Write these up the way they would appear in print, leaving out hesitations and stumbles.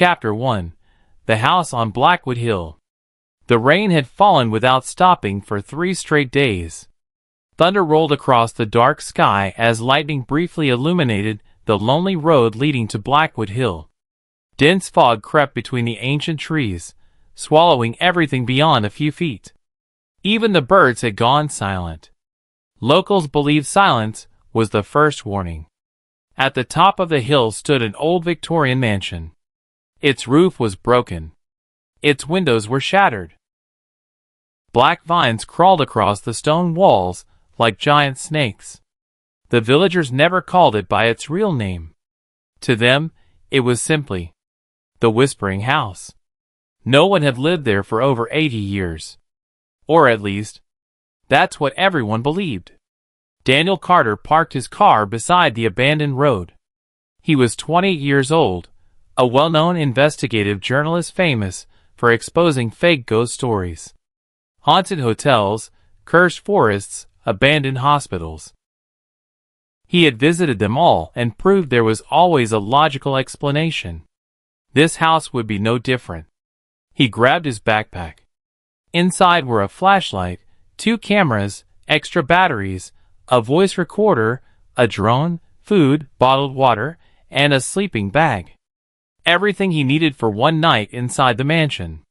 Chapter 1. The House on Blackwood Hill. The rain had fallen without stopping for 3 straight days. Thunder rolled across the dark sky as lightning briefly illuminated the lonely road leading to Blackwood Hill. Dense fog crept between the ancient trees, swallowing everything beyond a few feet. Even the birds had gone silent. Locals believed silence was the first warning. At the top of the hill stood an old Victorian mansion. Its roof was broken. Its windows were shattered. Black vines crawled across the stone walls like giant snakes. The villagers never called it by its real name. To them, it was simply the Whispering House. No one had lived there for over 80 years. Or at least, that's what everyone believed. Daniel Carter parked his car beside the abandoned road. He was 28 years old, a well-known investigative journalist famous for exposing fake ghost stories. Haunted hotels, cursed forests, abandoned hospitals. He had visited them all and proved there was always a logical explanation. This house would be no different. He grabbed his backpack. Inside were a flashlight, 2 cameras, extra batteries, a voice recorder, a drone, food, bottled water, and a sleeping bag. Everything he needed for one night inside the mansion.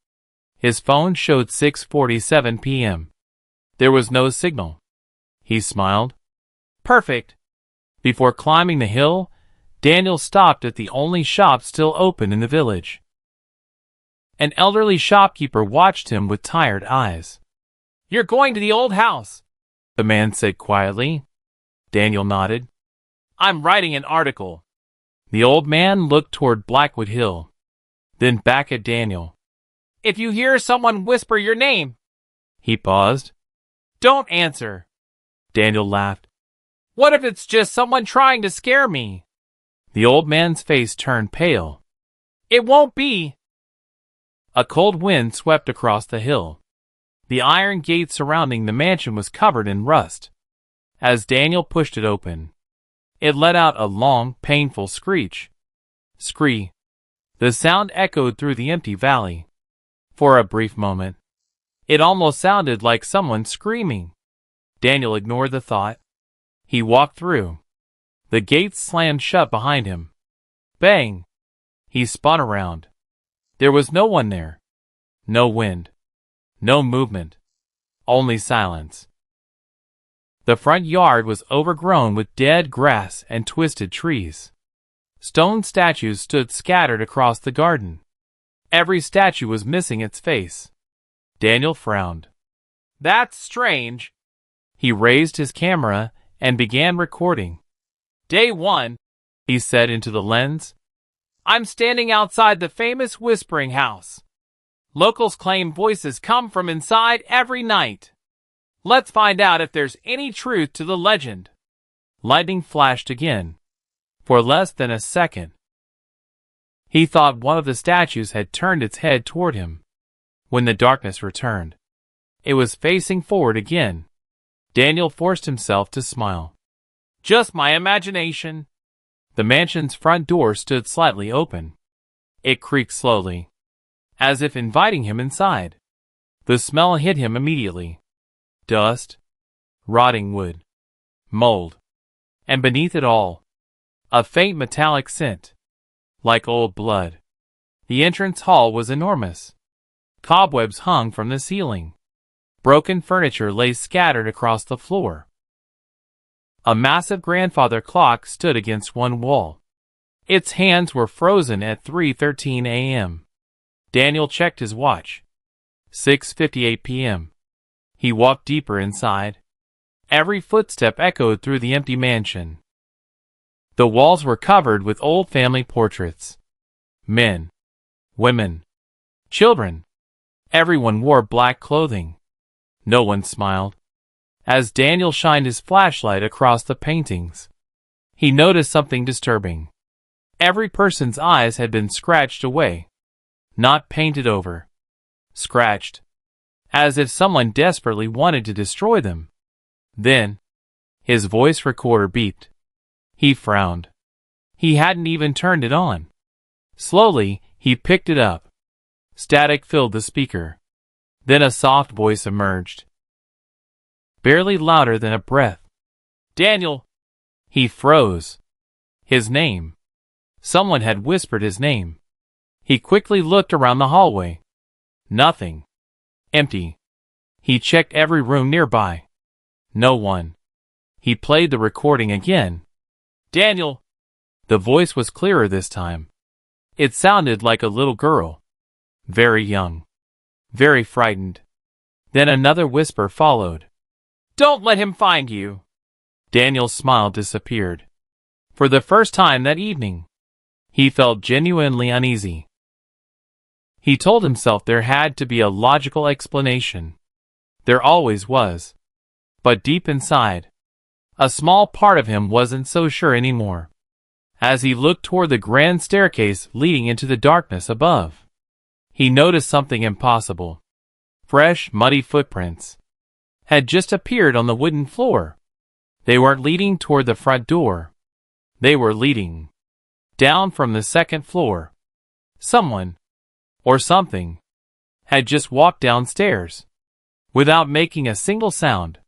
His phone showed 6:47 p.m. There was no signal. He smiled. Perfect. Before climbing the hill, Daniel stopped at the only shop still open in the village. An elderly shopkeeper watched him with tired eyes. "You're going to the old house," the man said quietly. Daniel nodded. "I'm writing an article." The old man looked toward Blackwood Hill, then back at Daniel. "If you hear someone whisper your name," he paused, "don't answer." Daniel laughed. "What if it's just someone trying to scare me?" The old man's face turned pale. "It won't be." A cold wind swept across the hill. The iron gate surrounding the mansion was covered in rust. As Daniel pushed it open, it let out a long, painful screech. Scree. The sound echoed through the empty valley. For a brief moment, it almost sounded like someone screaming. Daniel ignored the thought. He walked through. The gate slammed shut behind him. Bang! He spun around. There was no one there. No wind. No movement. Only silence. The front yard was overgrown with dead grass and twisted trees. Stone statues stood scattered across the garden. Every statue was missing its face. Daniel frowned. "That's strange." He raised his camera and began recording. "Day 1, he said into the lens. "I'm standing outside the famous Whispering House. Locals claim voices come from inside every night. Let's find out if there's any truth to the legend." Lightning flashed again. For less than a second. He thought one of the statues had turned its head toward him. When the darkness returned, it was facing forward again. Daniel forced himself to smile. "Just my imagination." The mansion's front door stood slightly open. It creaked slowly, as if inviting him inside. The smell hit him immediately. Dust, rotting wood, mold, and beneath it all, a faint metallic scent, like old blood. The entrance hall was enormous. Cobwebs hung from the ceiling. Broken furniture lay scattered across the floor. A massive grandfather clock stood against one wall. Its hands were frozen at 3:13 a.m. Daniel checked his watch. 6:58 p.m. He walked deeper inside. Every footstep echoed through the empty mansion. The walls were covered with old family portraits. Men, women, children. Everyone wore black clothing. No one smiled. As Daniel shined his flashlight across the paintings, he noticed something disturbing. Every person's eyes had been scratched away. Not painted over. Scratched. As if someone desperately wanted to destroy them. Then, his voice recorder beeped. He frowned. He hadn't even turned it on. Slowly, He picked it up. Static filled the speaker. Then a soft voice emerged. Barely louder than a breath. Daniel! He froze. His name. Someone had whispered his name. He quickly looked around the hallway. Nothing. Empty. He checked every room nearby. No one. He played the recording again. Daniel! The voice was clearer this time. It sounded like a little girl. Very young. Very frightened. Then another whisper followed. Don't let him find you! Daniel's smile disappeared. For the first time that evening, he felt genuinely uneasy. He told himself there had to be a logical explanation. There always was. But deep inside, a small part of him wasn't so sure anymore. As he looked toward the grand staircase leading into the darkness above, he noticed something impossible. Fresh, muddy footprints had just appeared on the wooden floor. They weren't leading toward the front door. They were leading down from the second floor. Someone, or something, had just walked downstairs without making a single sound.